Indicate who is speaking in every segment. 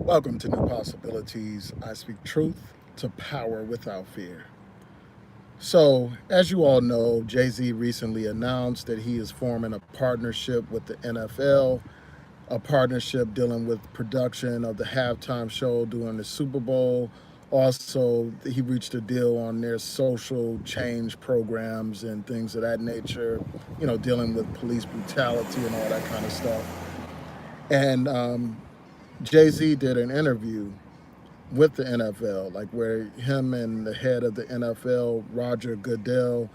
Speaker 1: Welcome to New Possibilities. I speak truth to power without fear. So, as you all know, Jay Z recently announced that he is forming a partnership with the NFL, a partnership dealing with production of the halftime show during the Super Bowl. Also, he reached a deal on their social change programs and things of that nature, dealing with police brutality and all that kind of stuff. And Jay Z did an interview with the NFL, like where him and the head of the NFL, Roger Goodell,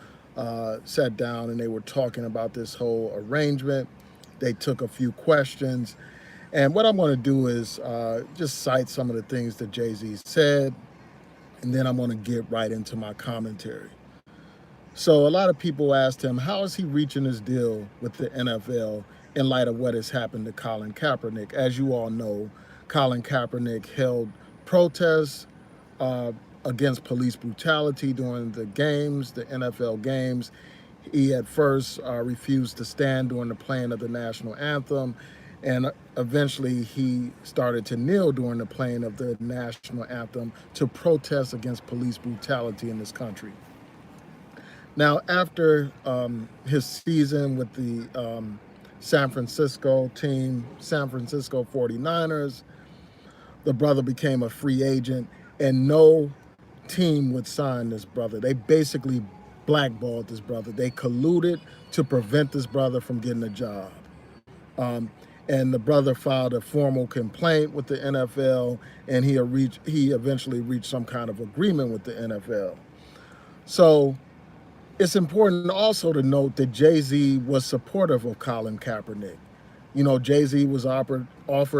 Speaker 1: sat down and they were talking about this whole arrangement. They took a few questions. And what I'm going to do is just cite some of the things that Jay Z said, and then I'm going to get right into my commentary. So, a lot of people asked him, how is he reaching his deal with the NFL in light of what has happened to Colin Kaepernick? As you all know, Colin Kaepernick held protests uh, against police brutality during the games, the NFL games. He at first refused to stand during the playing of the national anthem, and eventually he started to kneel during the playing of the national anthem to protest against police brutality in this country. Now, after his season with the San Francisco team, San Francisco 49ers, the brother became a free agent, and no team would sign this brother. They basically blackballed this brother. They colluded to prevent this brother from getting a job. Um, and the brother filed a formal complaint with the NFL, and he eventually reached some kind of agreement with the NFL. So it's important also to note that Jay Z was supportive of Colin Kaepernick. Jay Z was offered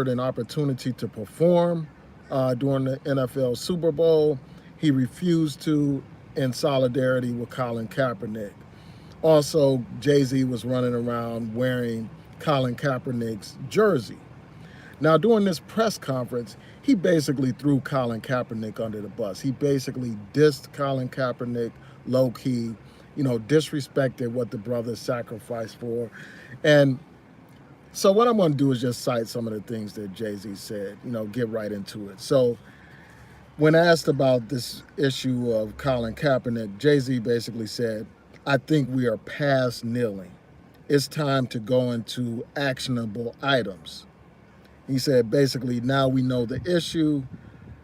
Speaker 1: an opportunity to perform during the NFL Super Bowl. He refused to, in solidarity with Colin Kaepernick. Also, Jay Z was running around wearing Colin Kaepernick's jersey. Now, during this press conference, he basically threw Colin Kaepernick under the bus. He basically dissed Colin Kaepernick low key, disrespected what the brother sacrificed for. And so what I'm going to do is just cite some of the things that Jay-Z said, get right into it. So when asked about this issue of Colin Kaepernick, Jay-Z basically said, I think we are past kneeling. It's time to go into actionable items. He said, basically, now we know the issue.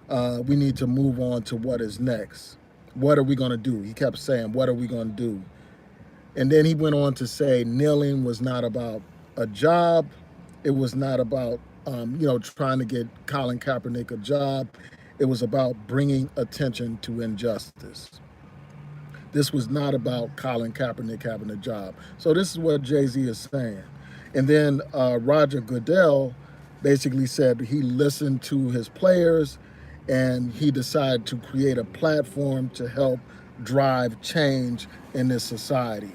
Speaker 1: We need to move on to what is next. What are we going to do? He kept saying, what are we going to do? And then he went on to say, kneeling was not about a job. It was not about, trying to get Colin Kaepernick a job. It was about bringing attention to injustice. This was not about Colin Kaepernick having a job. So this is what Jay-Z is saying. And then Roger Goodell basically said he listened to his players and he decided to create a platform to help drive change in this society.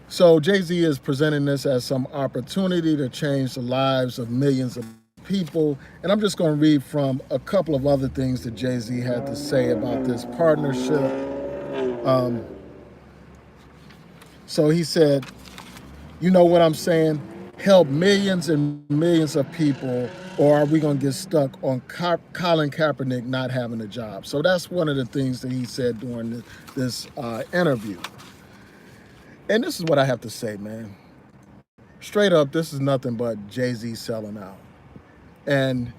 Speaker 1: So Jay-Z is presenting this as some opportunity to change the lives of millions of people. And I'm just going to read from a couple of other things that Jay-Z had to say about this partnership. Um, so he said, you know what I'm saying? Help millions and millions of people, or are we going to get stuck on Colin Kaepernick not having a job? So that's one of the things that he said during this interview. And this is what I have to say, man. Straight up, this is nothing but Jay-Z selling out. And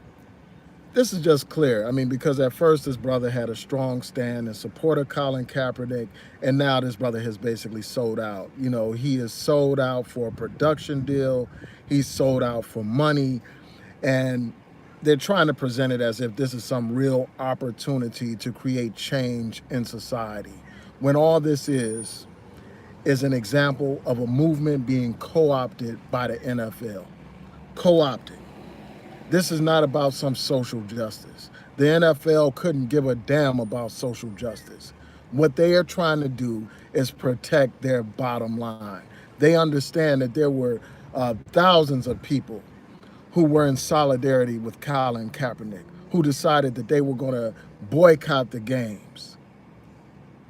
Speaker 1: this is just clear. I mean, because at first this brother had a strong stand in support of Colin Kaepernick, and now this brother has basically sold out. He is sold out for a production deal. He's sold out for money. And they're trying to present it as if this is some real opportunity to create change in society, when all this is an example of a movement being co-opted by the NFL. Co-opted. This is not about some social justice. The NFL couldn't give a damn about social justice. What they are trying to do is protect their bottom line. They understand that there were thousands of people who were in solidarity with Colin Kaepernick, who decided that they were going to boycott the games.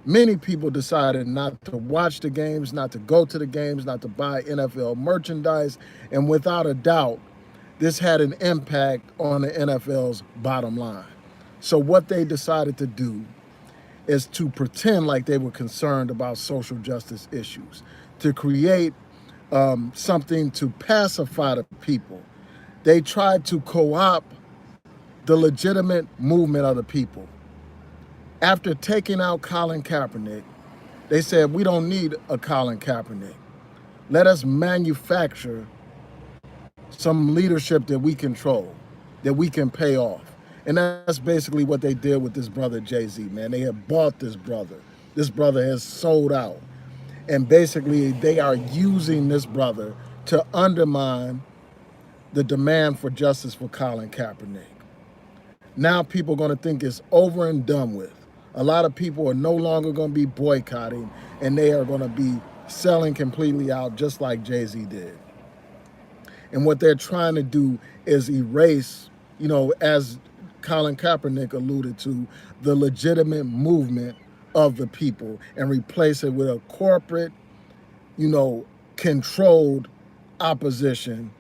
Speaker 1: Many people decided not to watch the games, not to go to the games, not to buy NFL merchandise, and without a doubt, this had an impact on the NFL's bottom line. So what they decided to do is to pretend like they were concerned about social justice issues, to create something to pacify the people. They tried to co-opt the legitimate movement of the people. After taking out Colin Kaepernick, they said, we don't need a Colin Kaepernick. Let us manufacture some leadership that we control, that we can pay off. And that's basically what they did with this brother Jay-Z, man. They have bought this brother. This brother has sold out. And basically they are using this brother to undermine the demand for justice for Colin Kaepernick. Now people are going to think it's over and done with. A lot of people are no longer going to be boycotting, and they are going to be selling completely out just like Jay-Z did. And what they're trying to do is erase, as Colin Kaepernick alluded to, the legitimate movement of the people and replace it with a corporate, controlled opposition,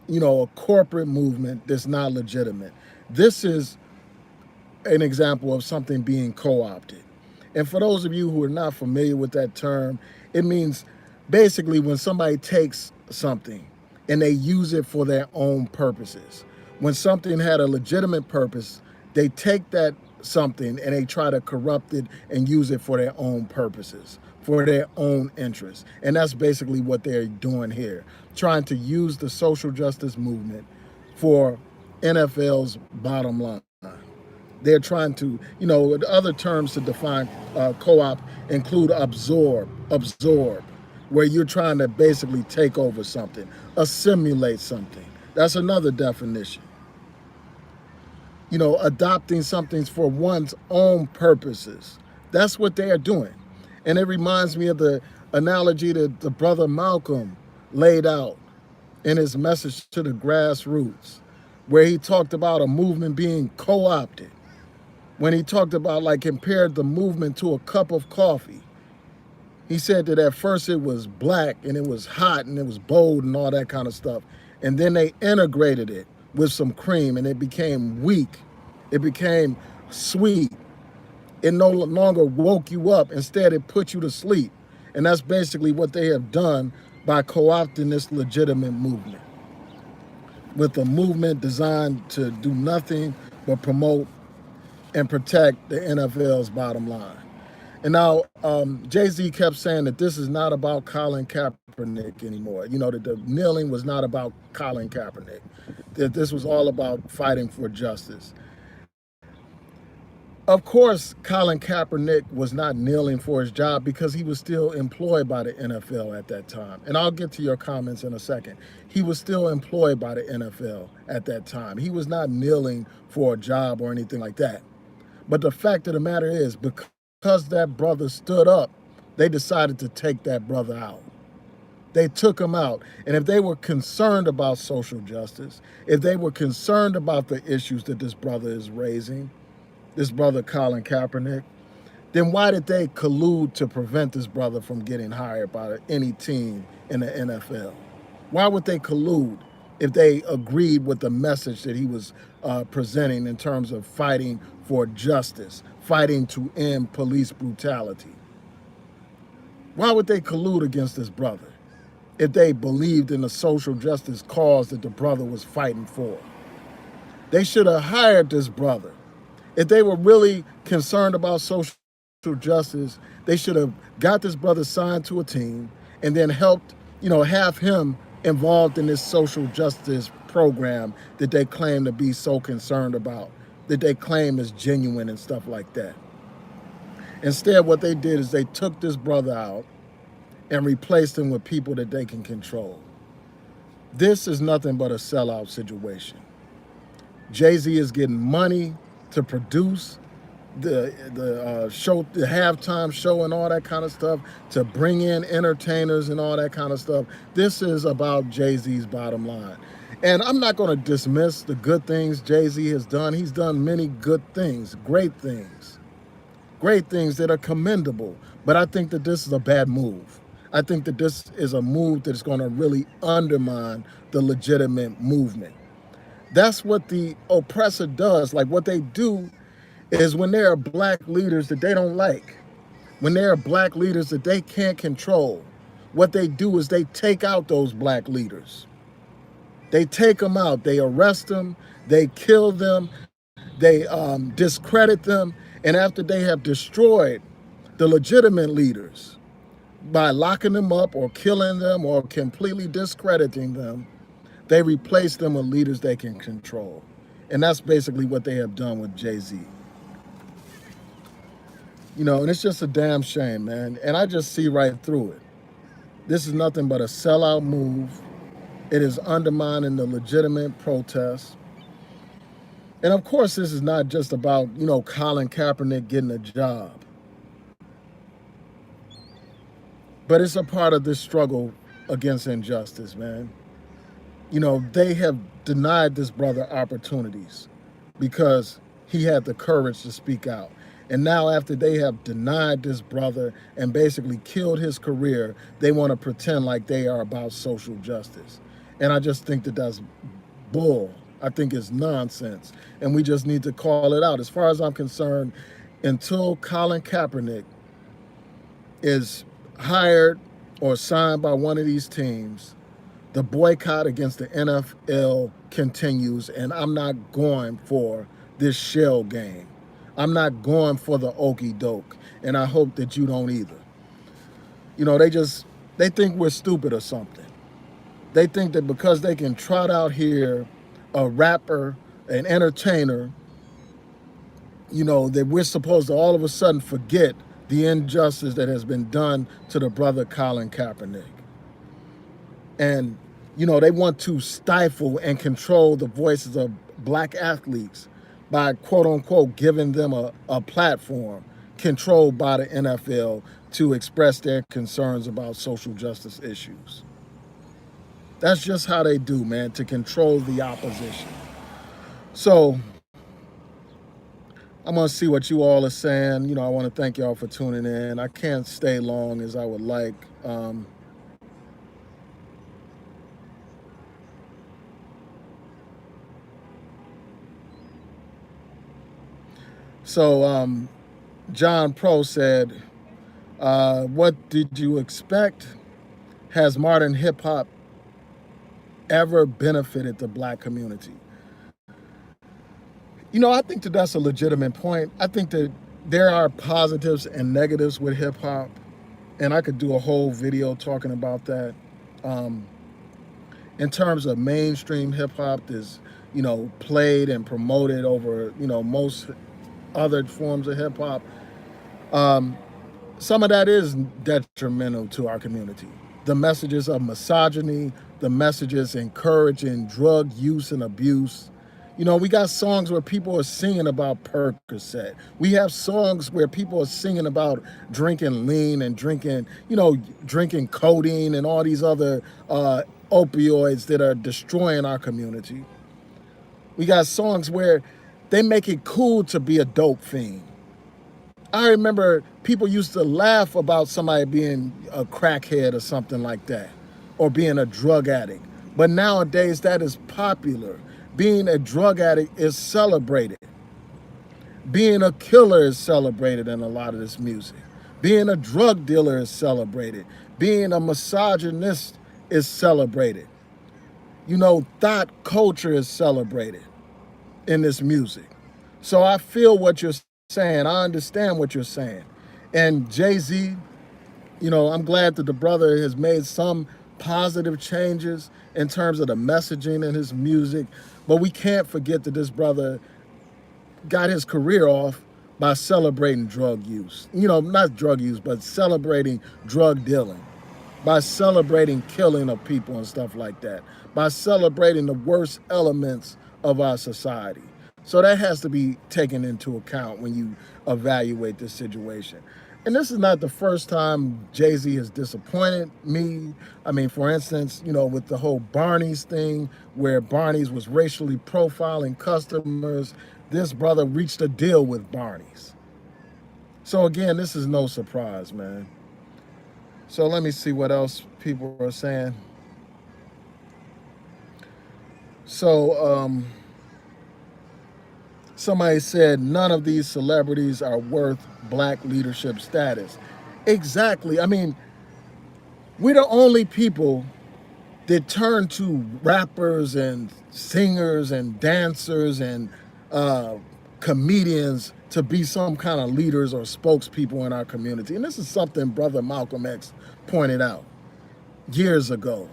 Speaker 1: a corporate movement that's not legitimate. This is an example of something being co-opted. And for those of you who are not familiar with that term, it means basically when somebody takes something and they use it for their own purposes. When something had a legitimate purpose, they take that something and they try to corrupt it and use it for their own purposes, for their own interests. And that's basically what they're doing here, trying to use the social justice movement for NFL's bottom line. They're trying to, other terms to define co-op include absorb, where you're trying to basically take over something, assimilate something. That's another definition. Adopting something for one's own purposes. That's what they are doing. And it reminds me of the analogy that the brother Malcolm laid out in his message to the grassroots, where he talked about a movement being co-opted. When he talked about, compared the movement to a cup of coffee. He said that at first it was black and it was hot and it was bold and all that kind of stuff. And then they integrated it with some cream and it became weak. It became sweet. It no longer woke you up. Instead, it put you to sleep. And that's basically what they have done by co-opting this legitimate movement, with a movement designed to do nothing but promote and protect the NFL's bottom line. And now Jay-Z kept saying that this is not about Colin Kaepernick anymore. That the kneeling was not about Colin Kaepernick, that this was all about fighting for justice. Of course, Colin Kaepernick was not kneeling for his job because he was still employed by the NFL at that time. And I'll get to your comments in a second. He was still employed by the NFL at that time. He was not kneeling for a job or anything like that. But the fact of the matter is, because that brother stood up, they decided to take that brother out. They took him out. And if they were concerned about social justice, if they were concerned about the issues that this brother is raising, this brother Colin Kaepernick, then why did they collude to prevent this brother from getting hired by any team in the NFL? Why would they collude if they agreed with the message that he was presenting in terms of fighting for justice, fighting to end police brutality? Why would they collude against this brother if they believed in the social justice cause that the brother was fighting for? They should have hired this brother. If they were really concerned about social justice, they should have got this brother signed to a team and then helped, have him involved in this social justice program that they claim to be so concerned about, that they claim is genuine and stuff like that. Instead, what they did is they took this brother out and replaced him with people that they can control. This is nothing but a sellout situation. Jay-Z is getting money to produce the show, the halftime show and all that kind of stuff, to bring in entertainers and all that kind of stuff. This is about Jay-Z's bottom line. And I'm not going to dismiss the good things Jay-Z has done. He's done many good things, great things that are commendable. But I think that this is a bad move. I think that this is a move that's going to really undermine the legitimate movement. That's what the oppressor does. Like what they do is when there are black leaders that they don't like, when there are black leaders that they can't control, what they do is they take out those black leaders. They take them out, they arrest them, they kill them, they discredit them, and after they have destroyed the legitimate leaders by locking them up or killing them or completely discrediting them, they replace them with leaders they can control. And that's basically what they have done with Jay-Z. You know, and it's just a damn shame, man. And I just see right through it. This is nothing but a sellout move. It is undermining the legitimate protests. And of course, this is not just about, Colin Kaepernick getting a job, but it's a part of this struggle against injustice, man. They have denied this brother opportunities because he had the courage to speak out. And now, after they have denied this brother and basically killed his career, they want to pretend like they are about social justice. And I just think that that's bull. I think it's nonsense. And we just need to call it out. As far as I'm concerned, until Colin Kaepernick is hired or signed by one of these teams, the boycott against the NFL continues, and I'm not going for this shell game. I'm not going for the okey doke, and I hope that you don't either. They think we're stupid or something. They think that because they can trot out here a rapper, an entertainer, that we're supposed to all of a sudden forget the injustice that has been done to the brother Colin Kaepernick. And, they want to stifle and control the voices of black athletes by, quote unquote, giving them a platform controlled by the NFL to express their concerns about social justice issues. That's just how they do, man, to control the opposition. So I'm going to see what you all are saying. I want to thank y'all for tuning in. I can't stay long as I would like. John Pro said, what did you expect? Has modern hip hop ever benefited the black community? I think that that's a legitimate point. I think that there are positives and negatives with hip hop, and I could do a whole video talking about that. In terms of mainstream hip hop is, played and promoted over, most other forms of hip hop. Some of that is detrimental to our community. The messages of misogyny, the messages encouraging drug use and abuse. We got songs where people are singing about Percocet. We have songs where people are singing about drinking lean and drinking codeine and all these other opioids that are destroying our community. We got songs where they make it cool to be a dope fiend. I remember people used to laugh about somebody being a crackhead or something like that, or being a drug addict. But nowadays that is popular. Being a drug addict is celebrated. Being a killer is celebrated in a lot of this music. Being a drug dealer is celebrated. Being a misogynist is celebrated. Thought culture is celebrated in this music. So I feel what you're saying. I understand what you're saying. And Jay-Z, I'm glad that the brother has made some positive changes in terms of the messaging in his music. But we can't forget that this brother got his career off by celebrating drug use. Not drug use, but celebrating drug dealing, by celebrating killing of people and stuff like that, by celebrating the worst elements of our society. So that has to be taken into account when you evaluate this situation. And this is not the first time Jay-Z has disappointed me. I mean, for instance, with the whole Barney's thing, where Barney's was racially profiling customers, this brother reached a deal with Barney's. So again, this is no surprise, man. So let me see what else people are saying. So, Somebody said none of these celebrities are worth black leadership status. Exactly. I mean, we're the only people that turn to rappers and singers and dancers and uh, comedians to be some kind of leaders or spokespeople in our community. And this is something Brother Malcolm X pointed out years ago.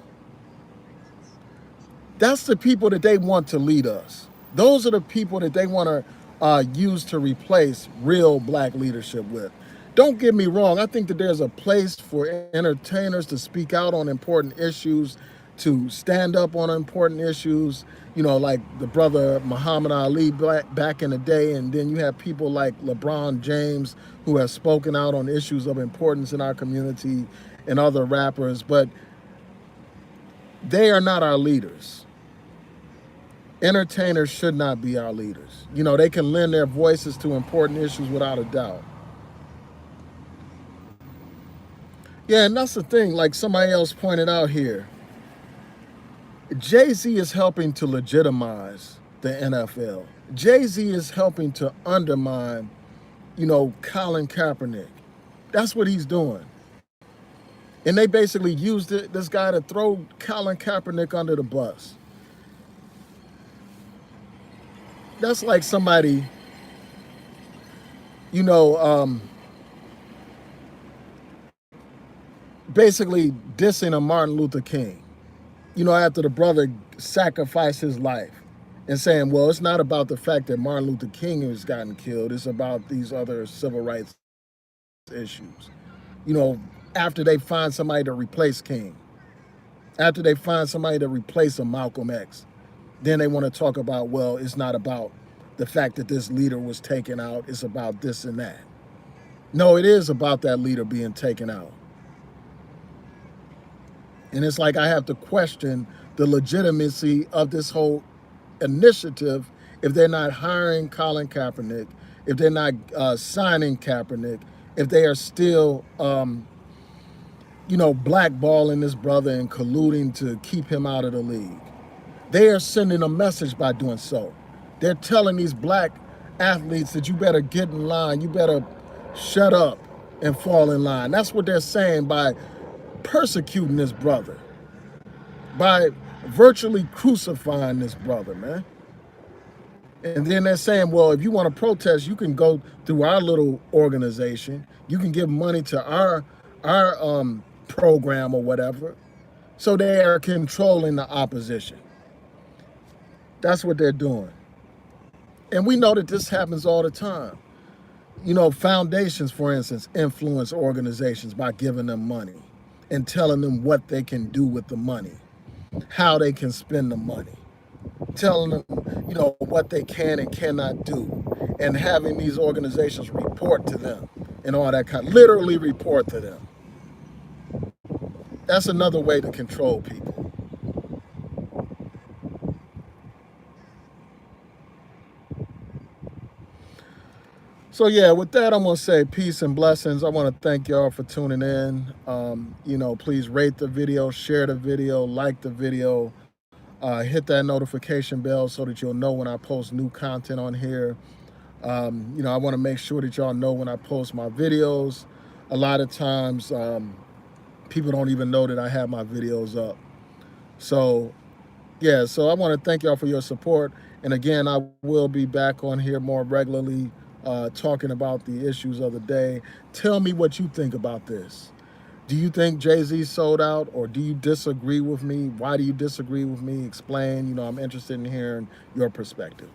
Speaker 1: That's the people that they want to lead us. Those are the people that they want to use to replace real black leadership with. Don't get me wrong. I think that there's a place for entertainers to speak out on important issues, to stand up on important issues, you know, like the brother Muhammad Ali back in the day. And then you have people like LeBron James who have spoken out on issues of importance in our community, and other rappers. But they are not our leaders. Entertainers should not be our leaders. You know, they can lend their voices to important issues without a doubt. Yeah, and that's the thing, like somebody else pointed out here. Jay-Z is helping to legitimize the NFL. Jay-Z is helping to undermine, you know, Colin Kaepernick. That's what he's doing. And they basically used this guy to throw Colin Kaepernick under the bus. That's like somebody, you know, basically dissing a Martin Luther King, you know, after the brother sacrificed his life, and saying, well, it's not about the fact that Martin Luther King has gotten killed, it's about these other civil rights issues. You know, after they find somebody to replace King, after they find somebody to replace a Malcolm X, then they want to talk about, well, it's not about the fact that this leader was taken out, it's about this and that. No, it is about that leader being taken out. And it's like I have to question the legitimacy of this whole initiative if they're not hiring Colin Kaepernick, if they're not signing Kaepernick, if they are still, you know, blackballing this brother and colluding to keep him out of the league. They are sending a message by doing so. They're telling these black athletes that you better get in line, you better shut up and fall in line. That's what they're saying by persecuting this brother, by virtually crucifying this brother, man. And then they're saying, well, if you want to protest, you can go through our little organization. You can give money to our program or whatever. So they are controlling the opposition. That's what they're doing. And we know that this happens all the time. You know, foundations, for instance, influence organizations by giving them money and telling them what they can do with the money, how they can spend the money, telling them, you know, what they can and cannot do, and having these organizations report to them and all that kind, literally report to them. That's another way to control people. So yeah, with that, I'm gonna say peace and blessings. I want to thank y'all for tuning in. You know, please rate the video, share the video, like the video, hit that notification bell so that you'll know when I post new content on here. You know, I want to make sure that y'all know when I post my videos. A lot of times, people don't even know that I have my videos up. So yeah, so I want to thank y'all for your support. And again, I will be back on here more regularly, talking about the issues of the day. Tell me what you think about this. Do you think Jay-Z sold out, or do you disagree with me? Why do you disagree with me? Explain. You know, I'm interested in hearing your perspective.